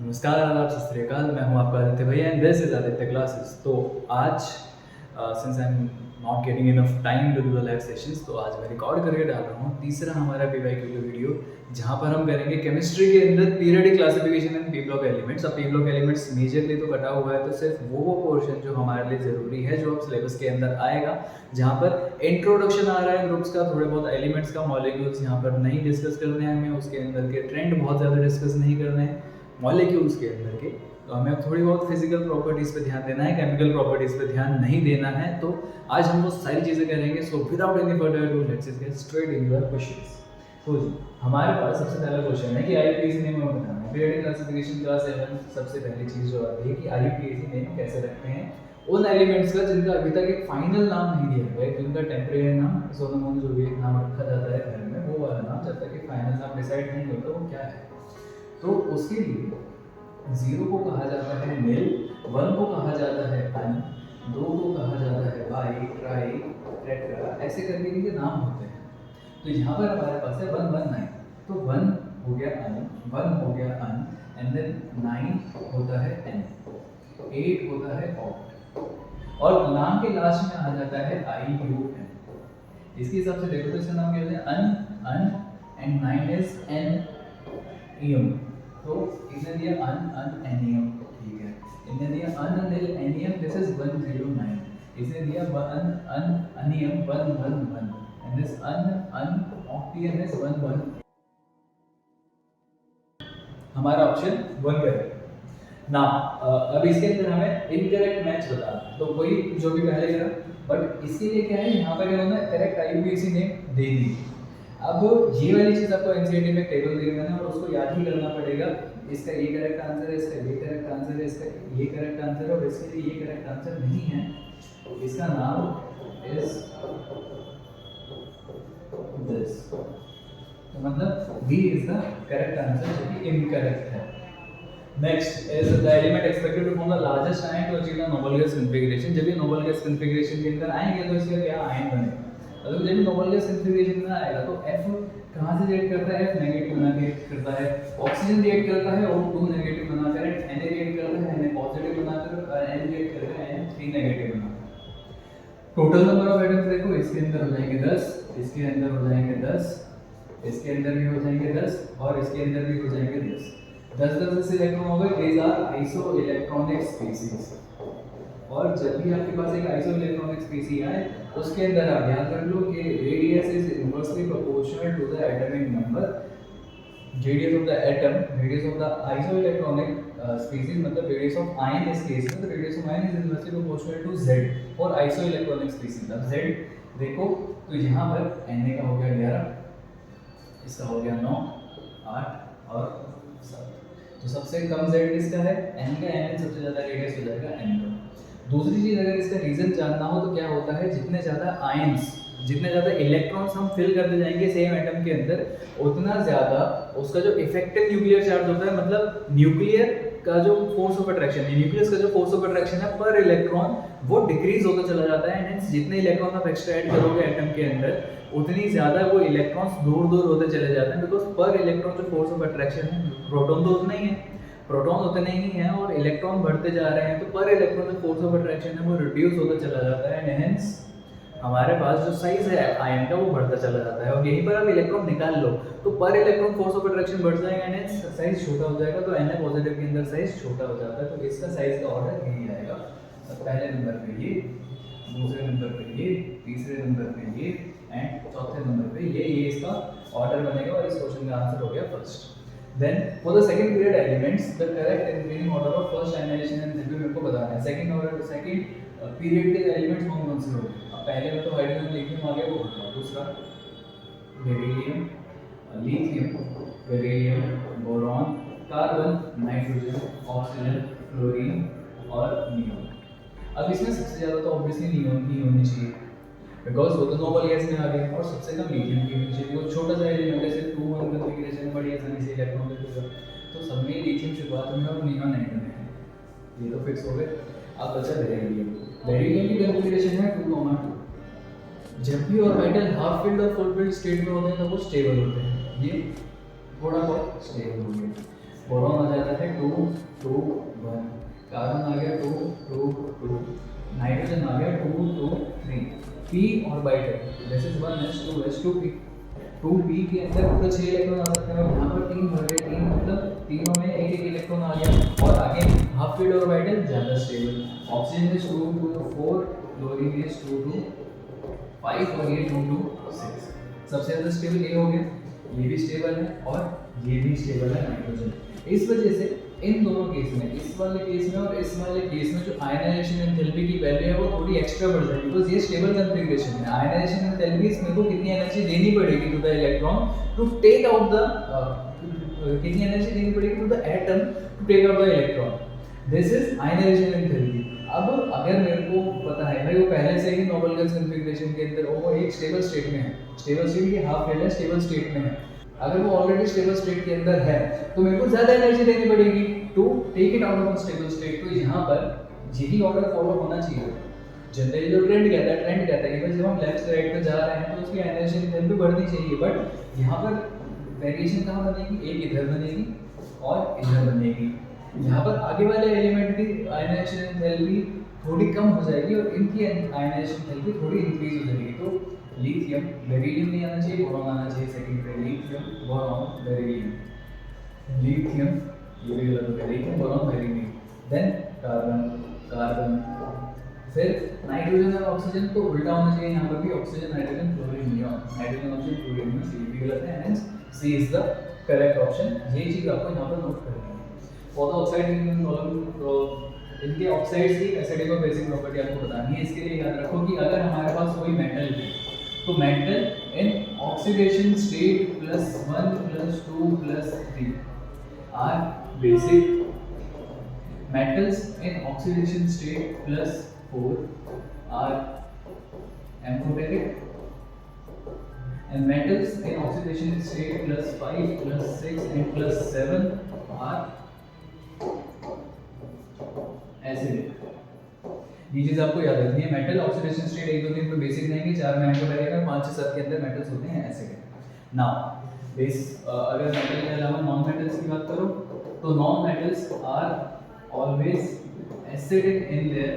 नमस्कार, आदाब, सत श्री अकाल। मैं हूं आपका आदित्य भैया and this is Aditya classes. तो आज since I am not getting enough time to do the live sessions, तो आज मैं रिकॉर्ड करके डाल रहा हूं तीसरा हमारा पीवाईक्यू वीडियो, जहां पर हम करेंगे केमिस्ट्री के अंदर periodic classification and P block elements. अब पी ब्लॉक एलिमेंट्स मेजरली तो कटा हुआ है, तो सिर्फ वो पोर्शन जो हमारे लिए ज़रूरी है, जो अब सिलेबस के अंदर आएगा, जहाँ पर इंट्रोडक्शन आ रहा है ग्रुप्स का, थोड़े बहुत एलिमेंट्स का, मॉलिक्यूल्स यहाँ पर नहीं डिस्कस करने हैं हमें, उसके अंदर के ट्रेंड बहुत ज़्यादा डिस्कस नहीं करने हैं मॉलिक्यूल्स के अंदर के। तो हमें अब थोड़ी बहुत फिजिकल प्रॉपर्टीज़ पे ध्यान देना है, केमिकल प्रॉपर्टीज़ पे ध्यान नहीं देना है। तो आज हम वो सारी चीज़ें करेंगे। So without any further ado let's get straight into the questions. तो जी हमारे पास सबसे पहला क्वेश्चन है कि आईयूपीएसी नेम हमें बताना है। पीरियोडिक क्लासिफिकेशन क्लास 7 सबसे पहली चीज़ जो आती है कि आईयूपीएसी नेम कैसे रखते हैं उन एलिमेंट्स का जिनका अभी तक एक फाइनल नाम नहीं दिया गया है, जिनका टेम्परेरी नाम सोनोमोन जो भी एक नाम रखा जाता है घर में, वो वाला नाम जब तक एक फाइनल नाम डिसाइड नहीं होता वो क्या है। तो उसके लिए 0 को कहा जाता है नील, 1 को कहा जाता है अन, 2 को कहा जाता है बाई, ट्राई, टेट्रा, ऐसे करके इनके नाम होते हैं। तो यहाँ पर हमारे पास है 1 1 9। तो 1 हो गया अन, 1 हो गया अन, एंड देन 9 होता है एन, 8 होता है ऑक्ट, और नाम के लास्ट में आ जाता है आई यू एन। इसके हिसाब से देखो तो इसका नाम क्या होता है अन अन एंड 9 इज एन इयम। तो इसने दिया अन अन एनियम, ठीक है। इसने दिया un unnilennium, this is 109। इसने दिया unununium 111 and this ununoctium is 11। हमारा ऑप्शन 1 करेक्ट ना। अब इसके अंदर हमें इनकरेक्ट मैच बताना है, तो कोई जो भी पहले करा, बट इसके लिए क्या है, यहाँ पर इन्होंने करेक्ट आईयूपीएसी नेम दे दी। अब ये वाली चीज़ आपको एनसीईआरटी में टेबल दे देना है और उसको याद ही करना पड़ेगा। इसका ये करेक्ट आंसर है, इसका ये करेक्ट आंसर है, इसका ये करेक्ट आंसर है, और इसके लिए ये करेक्ट आंसर नहीं है। इसका नाम इज दिस। तो मतलब B is the correct answer, जो कि इनकरेक्ट है। Next is the element expected to form the largest ion to achieve the noble gas configuration. जब ये नोबल गैस कॉन्फ़िगरेशन के अंदर आएंगे तो इसका क्या आयन बनेगा। अगर जब नोबल गैस कॉन्फ़िगरेशन में आएगा तो F कहाँ से रिएक्ट करता है, F नेगेटिव बना के करता है, ऑक्सीजन रिएक्ट करता है O2 नेगेटिव बनाकर, Na रिएक्ट करता है Na पॉजिटिव बनाकर, और N रिएक्ट करता है N3 नेगेटिव बनाकर। टोटल नंबर ऑफ एटम्स देखो, इसके अंदर हो जाएंगे 10, इसके अंदर हो जाएंगे 10, इसके अंदर भी हो जाएंगे 10, और इसके अंदर भी हो जाएंगे 10। 10 इलेक्ट्रॉन हो गए। These are isoelectronic species. और जब भी आपके पास एक आइसो इलेक्ट्रॉनिक स्पीसी आए, उसके अंदर आप याद रख लो कि radius is inversely proportional to the atomic number. Radius of the atom, radius of the isoelectronic species, मतलब रेडियस ऑफ आयन इस केस में, तो radius of ion is inversely proportional to z और आइसो इलेक्ट्रॉनिक स्पीसीज। अब z देखो तो यहाँ पर Na का हो गया 11, इसका हो गया 9, 8 और 7। तो सबसे कम z किसका है, n का। n सबसे ज़्यादा रेडियस हो जाएगा n का। दूसरी चीज़, अगर इसका रीज़न जानना हो तो क्या होता है, जितने ज़्यादा आयंस, जितने ज़्यादा इलेक्ट्रॉन्स हम फिल करते जाएंगे सेम एटम के अंदर, उतना ज़्यादा उसका जो इफेक्टिव न्यूक्लियर चार्ज होता है, मतलब न्यूक्लियर का जो फोर्स ऑफ अट्रैक्शन है, न्यूक्लियस का जो फोर्स ऑफ अट्रैक्शन है पर इलेक्ट्रॉन, वो डिक्रीज होता चला जाता है। एंड जितने इलेक्ट्रॉन आप एक्स्ट्रा ऐड करोगे एटम के अंदर, उतनी ज़्यादा वो इलेक्ट्रॉन्स दूर दूर होते चले जाते हैं, बिकॉज पर इलेक्ट्रॉन जो फोर्स ऑफ अट्रैक्शन है, प्रोटॉन तो उतना ही है, प्रोटॉन उतने ही हैं, और इलेक्ट्रॉन बढ़ते जा रहे हैं, तो पर इलेक्ट्रॉन जो फोर्स ऑफ अट्रैक्शन है वो रिड्यूस होता चला जाता है। एंड हेंस हमारे पास जो साइज है आयन का वो बढ़ता चला जाता है। और यहीं पर आप इलेक्ट्रॉन निकाल लो तो पर इलेक्ट्रॉन फोर्स ऑफ अट्रैक्शन बढ़ जाएगा एंड साइज छोटा हो जाएगा, तो Na पॉजिटिव के अंदर साइज छोटा हो जाता है। तो इसका साइज का ऑर्डर यही आएगा, पहले नंबर पे ये, दूसरे नंबर पे ये, तीसरे नंबर पे ये, एंड चौथे नंबर पे ये इसका ऑर्डर बनेगा। और इस क्वेश्चन का आंसर हो गया first. Then for the second period elements, the correct increasing order of first ionization and review मेरे को बताना है। second order, second period के elements कौन से हो गए। अब पहले में तो हाइड्रोजन लिथियम आ गया, वो बताओ। दूसरा beryllium, lithium, beryllium, boron, carbon, nitrogen, oxygen, fluorine और नियोन। अब इसमें सबसे ज़्यादा तो ऑब्वियसली नियोन की होनी चाहिए, बिकॉज वो तो नोबल गैस में आ गया, और सबसे कम लिथियम की होनी चाहिए। वो छोटा सा एलिमेंट है, सिर्फ 2 1 कॉन्फ़िगरेशन बड़ी आसानी से इलेक्ट्रॉन दे देगा, तो सब में लिथियम शुरुआत में और नियोन एंड में है, ये तो फिक्स हो गए। अब बचा बेरिलियम। बेरिलियम की कॉन्फ़िगरेशन है 2,2। जब भी ऑर्बिटल हाफ फिल्ड और फुल फिल्ड स्टेट में होते हैं तो वो स्टेबल होते हैं, ये थोड़ा बहुत स्टेबल हो गया। बोरॉन आ जाता है 2 2 1, कार्बन आ गया 2 2 2, नाइट्रोजन आ गया 2 2 3, p orbital this is 1s2 2p के अंदर पूरे 6 इलेक्ट्रॉन आ सकते हैं, यहाँ पर 3 भर गए, 3 मतलब तीनों में एक एक इलेक्ट्रॉन आ गया। और आगे हाफ फील्ड ऑर्बिटल ज़्यादा stable, oxygen is 2 2 4, chlorine is 2 2 5 और ये 2 2 6। सबसे ज़्यादा स्टेबल ये हो गया, ये भी स्टेबल है और ये भी स्टेबल है नाइट्रोजन। इस वजह से इन दोनों केस में, इस वाले केस में और इस वाले केस में जो आयनाइजेशन एंथैल्पी की वैल्यू है वो थोड़ी एक्स्ट्रा बढ़ जाएगी, बिकॉज ये स्टेबल कॉन्फ़िगरेशन है। आयनाइजेशन एंथैल्पी इसमें को कितनी एनर्जी देनी पड़ेगी to the electron to take out the कितनी एनर्जी देनी पड़ेगी to the atom to take out the electron, this is ionization enthalpy. अब अगर मेरे को पता है भाई वो पहले से ही नोबल गैस कॉन्फ़िगरेशन के अंदर वो एक स्टेबल स्टेट में है, स्टेबल स्टेट की हाफ फील्ड है, स्टेबल स्टेट में है, अगर वो ऑलरेडी स्टेबल स्टेट के अंदर है तो मेरे को ज़्यादा एनर्जी देनी पड़ेगी to take it out of stable state. तो यहाँ पर यही ऑर्डर फॉलो होना चाहिए। जनरली जो ट्रेंड कहता है कि जब हम लेफ्ट से राइट पे जा रहे हैं तो उसकी आयनाइजेशन एंथैल्पी बढ़नी चाहिए, बट यहाँ पर वेरिएशन कहाँ बनेगी, एक इधर बनेगी और इधर बनेगी। यहाँ पर आगे वाले एलिमेंट की आयनाइजेशन एंथैल्पी थोड़ी कम हो जाएगी और इनकी आयनाइजेशन एंथैल्पी थोड़ी इंक्रीज हो जाएगी। तो लिथियम, बेरिलियम नहीं आना चाहिए, बोरॉन आना चाहिए सेकंड पे, लिथियम बोरॉन बेरिलियम, लिथियम ये भी गलत हो गया, lithium boron beryllium, then carbon carbon, फिर नाइट्रोजन और ऑक्सीजन तो उल्टा होना चाहिए, यहाँ पर भी oxygen nitrogen chlorine neon, nitrogen oxygen chlorine में सी भी गलत है, hence C is the correct option. ये चीज आपको यहाँ पर नोट करनी है। फॉर द ऑक्साइड इनके ऑक्साइड्स की एसिडिक और बेसिक प्रॉपर्टी आपको बतानी है। इसके लिए याद रखो कि अगर हमारे पास कोई मेटल है तो metal in oxidation state +1 +2 +3 are basic, metals in oxidation state +4 are amphoteric, and metals in oxidation state +5 +6 and +7 are acidic। ये चीज आपको याद रखनी है। मेटल ऑक्सीडेशन स्टेट 1 2 3 पे बेसिक रहेंगे, 4 में एम्फोटेरिक और 5 से 7 के अंदर मेटल्स होते हैं एसिडिक। नाउ बेस अगर मेटल के अलावा नॉन मेटल्स की बात करो तो non metals are always acidic in their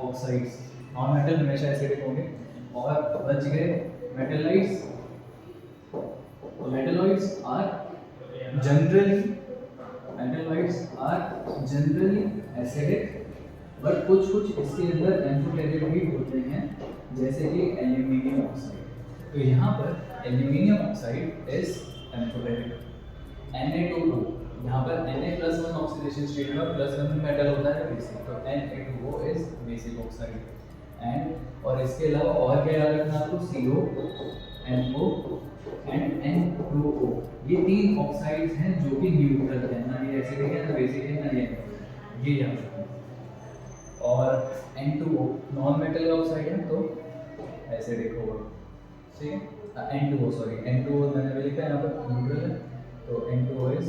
oxides. Non metal हमेशा एसिडिक होंगे। और बच गए मेटलाइट्स। तो metalloids are generally acidic, but कुछ कुछ इसके अंदर एम्फोटेरिक भी होते हैं, जैसे कि एल्यूमिनियम ऑक्साइड। तो यहाँ पर aluminium oxide is amphoteric. Na2O, यहाँ पर Na+1 ऑक्सीडेशन स्टेट में +1 मेटल होता है बेसिक, तो Na2O is basic oxide. And और इसके अलावा और क्या याद रखना आपको, CO, NO एंड N2O, ये तीन ऑक्साइड्स हैं जो कि न्यूट्रल हैं, ना ये एसिडिक है ना बेसिक है ना ये याद रखना। और N2O नॉन मेटल ऑक्साइड है तो एसिडिक होगा, ठीक है। N2O मैंने भी लिखा है यहाँ पर न्यूट्रल है, तो N2O is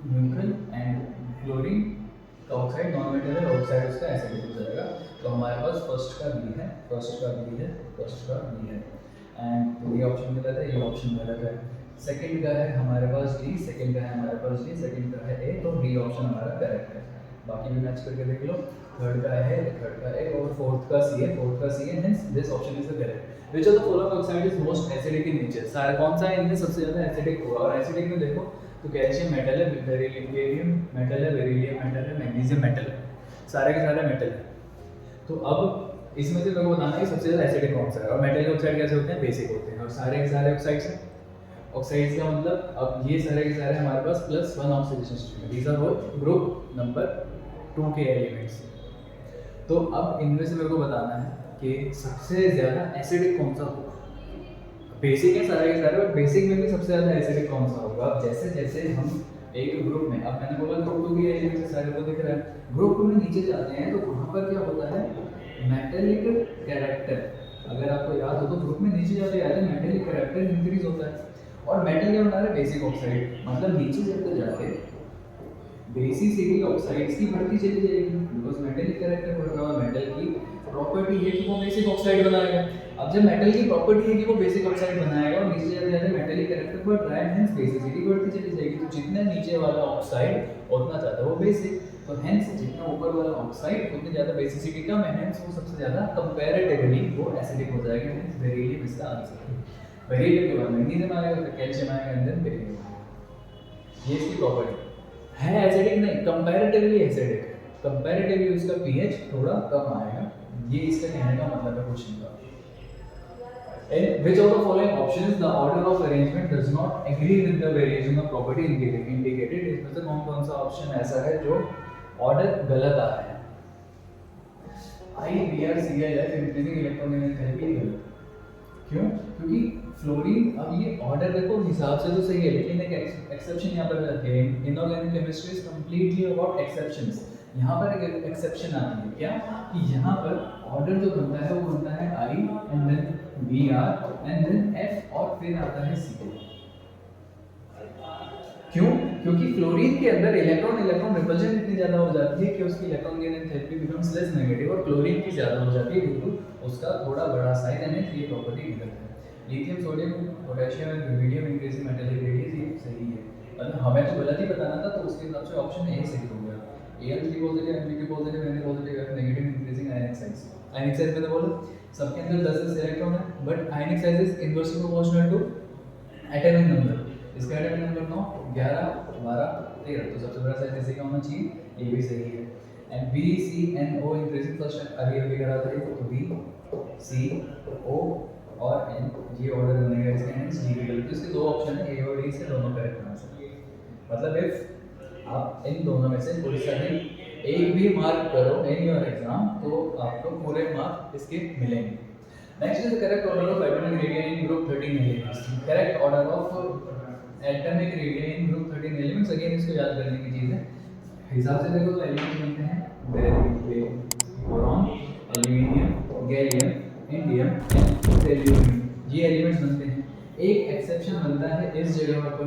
neutral and chlorine का ऑक्साइड नॉन मेटल है, ऑक्साइड उसका एसिडिक हो जाएगा। तो हमारे पास फर्स्ट का बी है एंड ये ऑप्शन गलत है, ये ऑप्शन गलत है। सेकंड का है हमारे पास डी, सेकंड का है हमारे पास डी, सेकंड का है ए, तो डी ऑप्शन हमारा करेक्ट है। बाकी भी मैच करके देख लो। थर्ड का ए और फोर्थ का सी है, hence this option is the correct. Which of the following oxide is most acidic in nature? सारे कौन सा है इनमें सबसे ज़्यादा एसिडिक होगा? और एसिडिक में देखो तो कैल्शियम मेटल है, बेरिलियम मेटल है, मैग्नीशियम मेटल है, सारे के सारे मेटल है। तो अब इसमें से मेरे को बताना है कि सबसे ज़्यादा एसिडिक कौन सा है। और मेटल के ऑक्साइड कैसे होते हैं? बेसिक होते हैं। और सारे के सारे ऑक्साइड्स हैं। ऑक्साइड्स का मतलब अब ये सारे के सारे हमारे पास +1 oxidation state, these are all group number 2 के एलिमेंट्स। तो अब इनमें से मेरे को बताना है कि सबसे ज़्यादा एसिडिक कौन सा होगा। बेसिक है सारे के सारे, और बेसिक में भी सबसे ज़्यादा एसिडिक कौन सा होगा। अब जैसे जैसे हम एक ग्रुप में, अब मैंने बोला ग्रुप 2 के एलिमेंट्स सारे को दिख रहा है, ग्रुप 2 में नीचे जाते हैं तो वहाँ पर क्या होता है, मेटेलिक कैरेक्टर। अगर आपको याद हो तो ग्रुप में नीचे जाते जाते मेटेलिक कैरेक्टर इंक्रीज होता है। और मेटल क्या बना रहा है? बेसिक ऑक्साइड, मतलब नीचे जाते जाते बेसिसिटी ऑक्साइड्स की बढ़ती चली जाएगी, बिकॉज मेटेलिक कैरेक्टर बढ़ रहा है। मेटल की प्रॉपर्टी है कि वो बेसिक ऑक्साइड बनाएगा। अब जब मेटल की प्रॉपर्टी है कि वो बेसिक ऑक्साइड बनाएगा और नीचे जाते जाते मेटेलिक कैरेक्टर बढ़ रहा है, हेंस बेसिसिटी बढ़ती चली जाएगी। तो जितने नीचे वाला ऑक्साइड उतना ज़्यादा वो बेसिक, तो हेंस जितना ऊपर वाला ऑक्साइड उतनी ज़्यादा बेसिसिटी कम है, हेंस वो सबसे ज़्यादा कंपैरेटिवली वो एसिडिक हो जाएगा। हेंस बेरिलियम इसका आंसर। बेरिलियम के बाद मैग्नीशियम आएगा, फिर कैल्शियम आएगा एंड देन बेरिलियम। ये इसकी प्रॉपर्टी है, एसिडिक नहीं, कंपैरेटिवली एसिडिक है, कंपैरेटिवली उसका पीएच थोड़ा कम आएगा। ये इसका कहने का मतलब है क्वेश्चन का। In which of the following options the order of arrangement does not agree with the variation of property indicated? इसमें से कौन सा ऑप्शन ऐसा है जो ऑर्डर गलत आ रहा है? I, B, R, C, I, F increasing electronegativity गलत। क्यों? क्योंकि फ्लोरीन, अब ये ऑर्डर देखो हिसाब से तो सही है, लेकिन एक एक्सेप्शन यहाँ पर है। Inorganic chemistry is completely about exceptions. यहाँ पर एक एक्सेप्शन आती है क्या, कि यहाँ पर ऑर्डर जो बनता है वो बनता है I and then B R and then F और फिर आता है C। क्यों? क्योंकि फ्लोरीन के अंदर इलेक्ट्रॉन रिपल्जन इतनी ज्यादा हो जाती है कि उसकी electron gain enthalpy becomes less negative, और क्लोरीन की ज्यादा हो जाती है ड्यू टू उसका थोड़ा बड़ा साइज एंड ये प्रॉपर्टी निकलती है। Lithium, sodium, potassium and rubidium increasing metal radius ये सही है, मतलब हमें तो गलत ही बताना था, तो उसके हिसाब से ऑप्शन ए सही हो गया। Al3 positive, Mg positive, Na positive, F negative increasing ionic size. Ionic size मैंने बोला सबके अंदर 10 इलेक्ट्रॉन है, but ionic size is inversely proportional to atomic number. इसका एटॉमिक नंबर 9, 11, 12, 13, तो सबसे बड़ा साइज इसी का होना चाहिए, ये भी सही है। And B, C, N, O increasing first अभी करा था, तो B, C, O और N ये ऑर्डर बनेगा इसका, हेंस D विकल्प। तो इसके दो ऑप्शन है, A और D से दोनों करेक्ट आंसर। मतलब इफ आप इन दोनों में से कोई सा भी एक भी मार्क करो इन योर एग्जाम, तो आपको पूरे मार्क इसके मिलेंगे। Next is correct order of atomic radius in group 13 elements. Correct order of atomic radius in group 13 elements, again इसको याद करने की चीज है। हिसाब से देखो तो एलिमेंट्स बनते हैं boron, aluminium, gallium, indium and selenium, ये एलिमेंट्स बनते हैं। एक एक्सेप्शन बनता है इस जगह पर,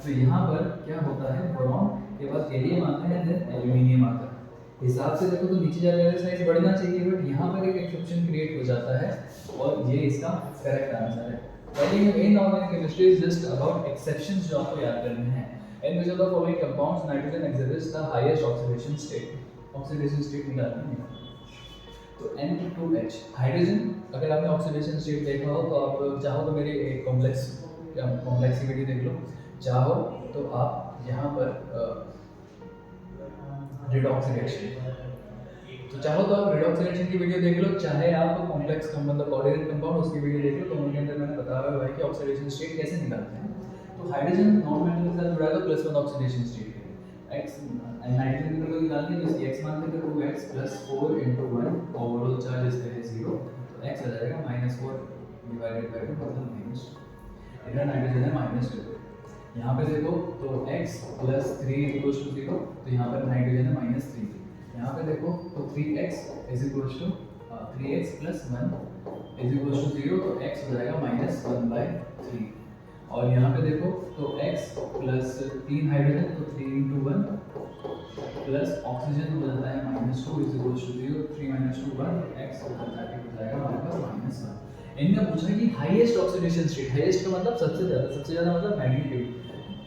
तो यहाँ पर क्या होता है, बोरॉन के बाद गैलियम आता है देन एल्यूमिनियम आता है। हिसाब से देखो तो नीचे जाने वाला साइज बढ़ना चाहिए, बट यहाँ पर एक एक्सेप्शन क्रिएट हो जाता है और ये इसका करेक्ट आंसर है। Inorganic chemistry is just about exceptions जो आपको याद करने हैं। In which of the following compounds nitrogen exhibits the highest oxidation state. Oxidation state निकालनी है तो N2H हाइड्रोजन। अगर आपने ऑक्सीडेशन स्टेट देखा हो तो आप चाहो तो मेरी एक कॉम्प्लेक्सिटी देख लो, चाहो तो आप यहाँ पर रिडॉक्स रिएक्शन, तो चाहो तो आप रिडॉक्स रिएक्शन की वीडियो देख लो, चाहे आप कॉम्प्लेक्स मतलब कोऑर्डिनेट कंपाउंड उसकी वीडियो देख लो, तो उनके अंदर मैंने बताया हुआ है कि ऑक्सीडेशन स्टेट कैसे निकालते हैं। तो हाइड्रोजन नॉन मेटल के साथ जुड़ा है तो +1 ऑक्सीडेशन स्टेट है, x नाइट्रोजन को निकालते हैं, इसकी x मान लेते हैं 2x + 4 × 1 ओवरऑल चार्ज इसका है 0, तो x आ जाएगा -4 डिवाइडेड बाय 2 मतलब -2। इधर नाइट्रोजन है -2, यहाँ पे देखो तो x + 3 = 0, तो यहाँ पर नाइट्रोजन है -3। यहाँ पे देखो तो 3x = 3x + 1 = 0, तो x हो जाएगा -1/3। और यहाँ पे देखो तो x + 3 हाइड्रोजन तो 3 × 1 प्लस ऑक्सीजन हो जाता है -2 = 0, 3 - 2 1, x हो जाएगा हमारे पास -1। इनने पूछा कि हाईएस्ट ऑक्सीडेशन स्टेट, हाईएस्ट का मतलब सबसे ज़्यादा मतलब मैग्नीट्यूड।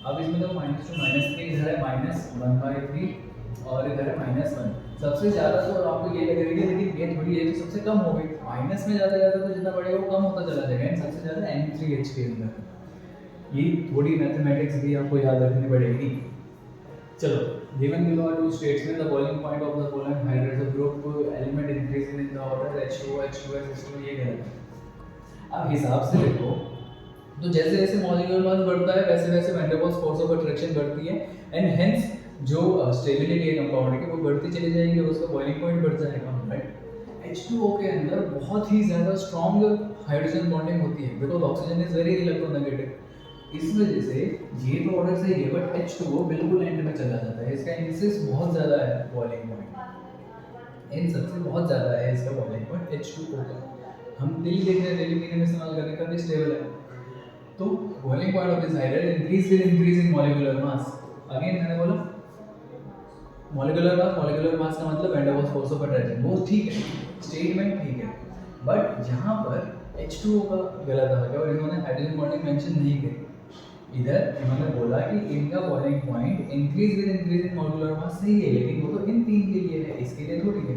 अब इसमें देखो -2 -3 इधर है -1/3 और इधर है -1। सबसे ज़्यादा तो आपको ये लगेगा, लेकिन ये थोड़ी है कि सबसे कम हो गई, माइनस में ज़्यादा तो जितना बढ़ेगा वो कम होता चला जाएगा। सबसे ज़्यादा N3H के अंदर। ये थोड़ी मैथमेटिक्स भी आपको याद रखनी पड़ेगी। चलो, given below are two states में the boiling point of the following hydrogen group element increasing in the order H2O, H2S, H2 ये गलत है। अब हिसाब से देखो तो जैसे जैसे मॉलिक्यूलर मास बढ़ता है वैसे वैसे van der Waals force of attraction बढ़ती है एंड हेंस जो स्टेबिलिटी है कंपाउंड की वो बढ़ती चली जाएगी और उसका बॉइलिंग पॉइंट बढ़ जाएगा, राइट। H2O के अंदर बहुत ही ज़्यादा स्ट्रॉन्ग हाइड्रोजन बॉन्डिंग होती है because oxygen is very electronegative. इस वजह से ये तो ऑर्डर सही है बट H2O बिल्कुल एंड में चला जाता है। इसका इंसिस बहुत ज़्यादा है बॉइलिंग पॉइंट, इन सबसे बहुत ज़्यादा है इसका बॉइलिंग पॉइंट H2O का। हम डेली देख रहे हैं, डेली पीने में इस्तेमाल करने का भी स्टेबल है। तो boiling point of this hydrogen increase in molecular mass. Again मैंने बोला मॉलिक्यूलर मास का मतलब van der Waals force of attraction, वो ठीक है, स्टेटमेंट ठीक है, बट यहाँ पर H2O का गलत आ गया और इन्होंने हाइड्रोजन बॉन्डिंग मेंशन नहीं की। इधर इन्होंने बोला कि इनका boiling point increase with increase in modular mass सही है, लेकिन वो तो इन तीन के लिए है, इसके लिए थोड़ी है।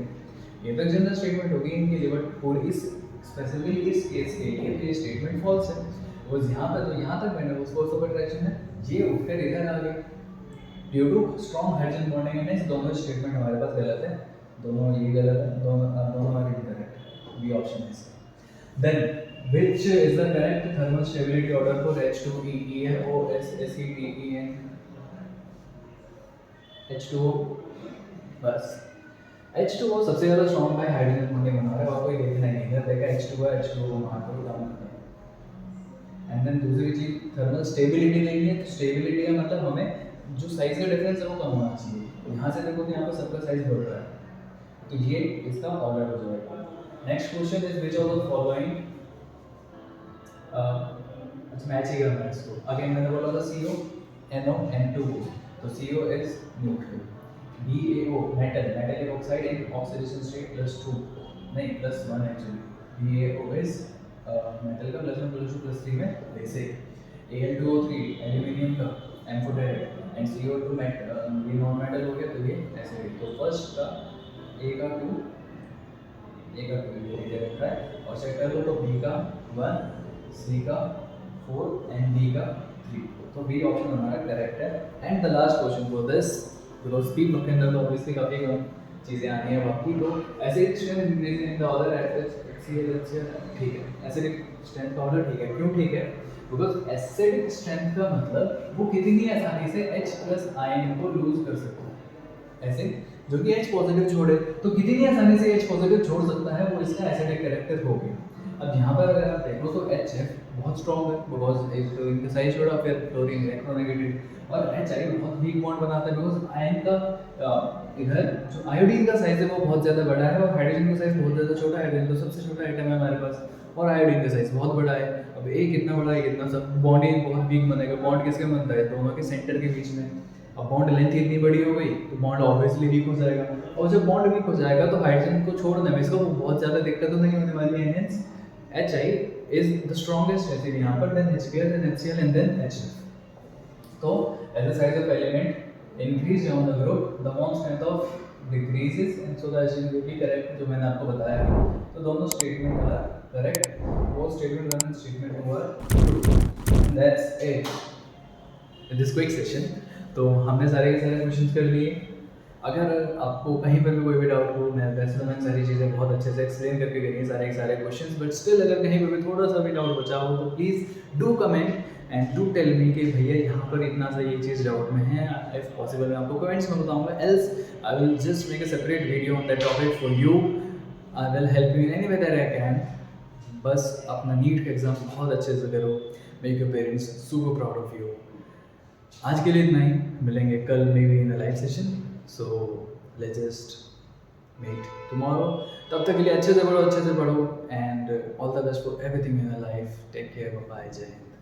ये तो जनरल स्टेटमेंट होगी इनके लिए, बट फॉर इस स्पेसिफिकली इस केस के लिए तो ये स्टेटमेंट फॉल्स है। वो यहाँ पर तो यहाँ तक मैंने उस फोर्स ऑफ अट्रैक्शन है, ये उठकर इधर आ गया due to strong hydrogen bonding and दोनों स्टेटमेंट हमारे पास गलत है, दोनों ये गलत है, दोनों हमारे करेक्ट, बी ऑप्शन है। Then which is the correct thermal stability order for H2EEOSACEN H2O? बस H2O सबसे ज़्यादा स्ट्रॉन्ग है, हाइड्रोजन बॉन्डिंग बना रहा है, और कोई देखना ही नहीं है, देखा H2O को मार करो काम करता। एंड देन दूसरी चीज थर्मल स्टेबिलिटी देखनी है, तो स्टेबिलिटी का मतलब हमें जो साइज का डिफरेंस है वो कम होना चाहिए, तो यहाँ से देखो तो यहाँ पर सबका साइज बढ़ रहा है, तो ये इसका ऑर्डर हो जाएगा। Next question is which of the following अच्छा मैच ही करना है इसको। अगेन मैंने बोला था CO NO N2O, तो CO is neutral, BaO metal, metallic oxide in oxidation state +2 नहीं +1 एक्चुअली, BaO इज मेटल का +1 +2 +3 में बेसिक, Al2O3 एल्यूमिनियम का एम्फोटेरिक एंड CO2 मेटल, ये नॉन मेटल हो गया, तो ये एसिडिक। तो फर्स्ट का A का 2 ये रखा है, और चेक कर लो तो B का 1, C का 4 एंड D का 3, तो B ऑप्शन हमारा करेक्ट है। And the last question for this, because P block के अंदर तो ऑब्वियसली काफ़ी कम चीज़ें आनी है बाकी, तो acidic strength increasing in the order at HCl ठीक है, एसिडिक स्ट्रेंथ का ऑर्डर ठीक है, क्यों ठीक है? बिकॉज एसिडिक स्ट्रेंथ का मतलब वो कितनी आसानी से H+ आयन को लूज कर सकता है, ऐसे जो कि H पॉजिटिव छोड़े, तो कितनी आसानी से H पॉजिटिव छोड़ सकता है, वो इसका एसिडिक कैरेक्टर हो गया। अब यहाँ पर अगर आप देखो तो HF बहुत स्ट्रॉन्ग है, बिकॉज एक तो इनका साइज छोड़ा, फिर फ्लोरीन इलेक्ट्रोनेगेटिव, और HI बहुत वीक बॉन्ड बनाता है, बिकॉज आयन का इधर जो आयोडीन का साइज है वो बहुत ज़्यादा बड़ा है, और हाइड्रोजन का साइज बहुत ज़्यादा छोटा है, हाइड्रोजन तो सबसे छोटा आइटम है हमारे पास, और आयोडीन का साइज बहुत बड़ा है। अब एक कितना बड़ा है कितना सब, बॉन्ड ही बहुत वीक बनेगा, बॉन्ड किसके बनता है, दोनों के सेंटर के बीच में। अब बॉन्ड लेंथ इतनी बड़ी हो गई तो बॉन्ड ऑब्वियसली वीक हो जाएगा, और जब बॉन्ड वीक हो जाएगा तो हाइड्रोजन को छोड़ने में इसको बहुत ज़्यादा दिक्कत तो नहीं होने वाली है, hence HI is the strongest acid यहाँ पर, then HBr, then HCl and then HF. तो as the size of element increase down the group, the bond strength of decreases, and so the H will be correct, जो मैंने आपको बताया। तो दोनों statement का करेक्ट, वो स्टेटमेंट वन स्टेटमेंट हुआ true, and that's it in this quick session। तो हमने सारे के सारे क्वेश्चंस कर लिए। अगर आपको कहीं पर भी कोई भी डाउट हो, मैं वैसे तो मैंने सारी चीज़ें बहुत अच्छे से एक्सप्लेन करके करी हैं सारे के सारे क्वेश्चंस, बट स्टिल अगर कहीं पर भी थोड़ा सा भी डाउट बचा हो तो please do comment and do tell me कि भैया यहाँ पर इतना सा ये चीज़ डाउट में है, इफ़ पॉसिबल मैं आपको कमेंट्स में बताऊँगा, else I will just make a separate video on that topic for you, I will help you in any way that I can. बस अपना नीट का एग्ज़ाम बहुत अच्छे से करो, make your parents super proud of you. आज के लिए इतना ही, मिलेंगे कल may be in a live session, so let's just meet tomorrow. तब तक के लिए अच्छे से पढ़ो, and all the best for everything in life. Take care, bye, जय हिंद।